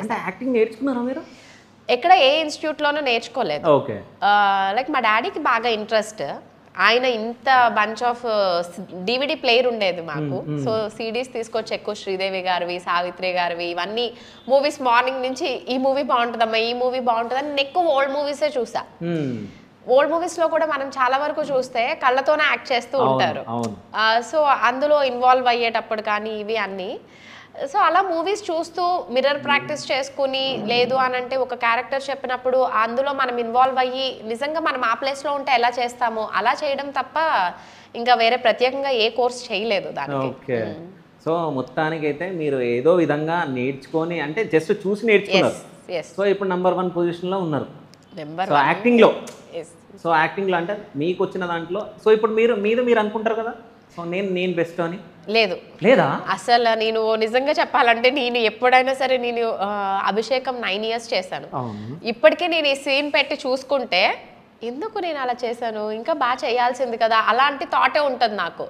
అంటే యాక్టింగ్ నేర్చుకున్నారా మీరు? ఎక్కడ ఏ ఇన్‌స్టిట్యూట్‌లోనూ నేర్చుకోలేదు. ఓకే. లైక్ మా డ్యాడీకి బాగా ఇంట్రెస్ట్. ఆయన ఇంత బంచ్ ఆఫ్ డీవీడీ ప్లేయర్ ఉండేది మాకు. సో సీడీస్ తీసుకొచ్చి ఎక్కువ శ్రీదేవి గారివి, సావిత్రి గారివి ఇవన్నీ మూవీస్ మార్నింగ్ నుంచి ఈ మూవీ బాగుంటుందమ్మా, ఈ మూవీ బాగుంటుందని నేను ఎక్కువ ఓల్డ్ మూవీసే చూసా. ఓల్డ్ మూవీస్లో కూడా మనం చాలా వరకు చూస్తే కళ్ళతోనే యాక్ట్ చేస్తూ ఉంటారు. సో అందులో ఇన్వాల్వ్ అయ్యేటప్పుడు కానీ ఇవి అన్నీ. సో అలా మూవీస్ చూస్తూ మిర్రర్ ప్రాక్టీస్ చేసుకుని, లేదు అని అంటే ఒక క్యారెక్టర్ చెప్పినప్పుడు అందులో మనం ఇన్వాల్వ్ అయ్యి నిజంగా మనం ఆ ప్లేస్లో ఉంటే ఎలా చేస్తామో అలా చేయడం తప్ప ఇంకా వేరే ప్రత్యేకంగా ఏ కోర్స్ చేయలేదు దానికి. ఓకే. సో మొత్తానికైతే మీరు ఏదో విధంగా నేర్చుకొని అంటే జస్ట్ చూసి నేర్చుకున్నారు. సో ఇప్పుడు నంబర్ 1 పొజిషన్లో ఉన్నారు. సో యాక్టింగ్లో సో యాక్టింగ్లో అంటే మీకు వచ్చిన దాంట్లో సో ఇప్పుడు మీరు అనుకుంటారు కదా, సో నేను బెస్ట్ అని లేదు లేదా? అసలు నేను నిజంగా చెప్పాలంటే నేను ఎప్పుడైనా సరే నేను అభిషేకం 9 years చేశాను. ఇప్పటికే నేను ఈ సీన్ పెట్టి చూసుకుంటే ఎందుకు నేను అలా చేశాను, ఇంకా బాగా చేయాల్సింది కదా అలాంటి థాటే ఉంటుంది నాకు.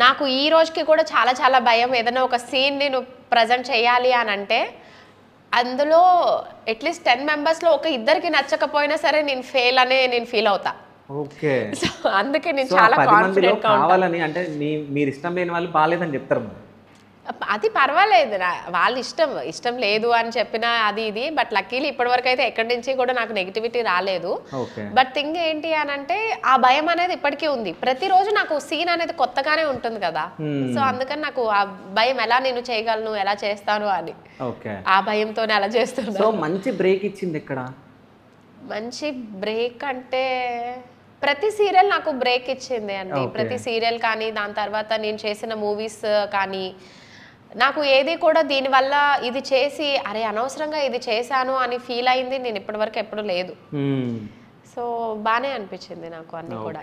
నాకు ఈ రోజుకి కూడా చాలా చాలా భయం. ఏదైనా ఒక సీన్ నేను ప్రజెంట్ చేయాలి అని అంటే అందులో అట్లీస్ట్ 10 members-లో ఒక ఇద్దరికి నచ్చకపోయినా సరే నేను ఫెయిల్ అనే నేను ఫీల్ అవుతా. ఓకే. సో అందుకే నేను చాలా కాన్ఫిడెంట్ గా కావాలని అంటే మీరు ఇష్టం లేని వాళ్ళు బాలేదని చెప్తారు. అది పర్వాలేదు, వాళ్ళ ఇష్టం లేదు అని చెప్పినా అది ఇది. బట్ లక్కీలీ ఇప్పటివరకు అయితే ఎక్కడి నుంచి కూడా నాకు నెగిటివిటీ రాలేదు. బట్ థింగ్ ఏంటి అని అంటే ఆ భయం అనేది ఇప్పటికీ ఉంది. ప్రతిరోజు నాకు సీన్ అనేది కొత్తగానే ఉంటుంది కదా, సో అందుకని నాకు ఆ భయం ఎలా నేను చేయగలను, ఎలా చేస్తాను అని ఆ భయంతోనే అలా చేస్తున్నాను. సో మంచి బ్రేక్ ఇచ్చింది ఎక్కడ? మంచి బ్రేక్ అంటే ప్రతి సీరియల్ నాకు బ్రేక్ ఇచ్చింది అండి. ప్రతి సీరియల్ కానీ దాని తర్వాత నేను చేసిన మూవీస్ కానీ నాకు ఏది కూడా దీనివల్ల ఇది చేసి అరే అనవసరంగా ఇది చేశాను అని ఫీల్ అయింది నేను ఇప్పటివరకు ఎప్పుడు లేదు. సో బాగానే అనిపించింది నాకు అన్ని కూడా.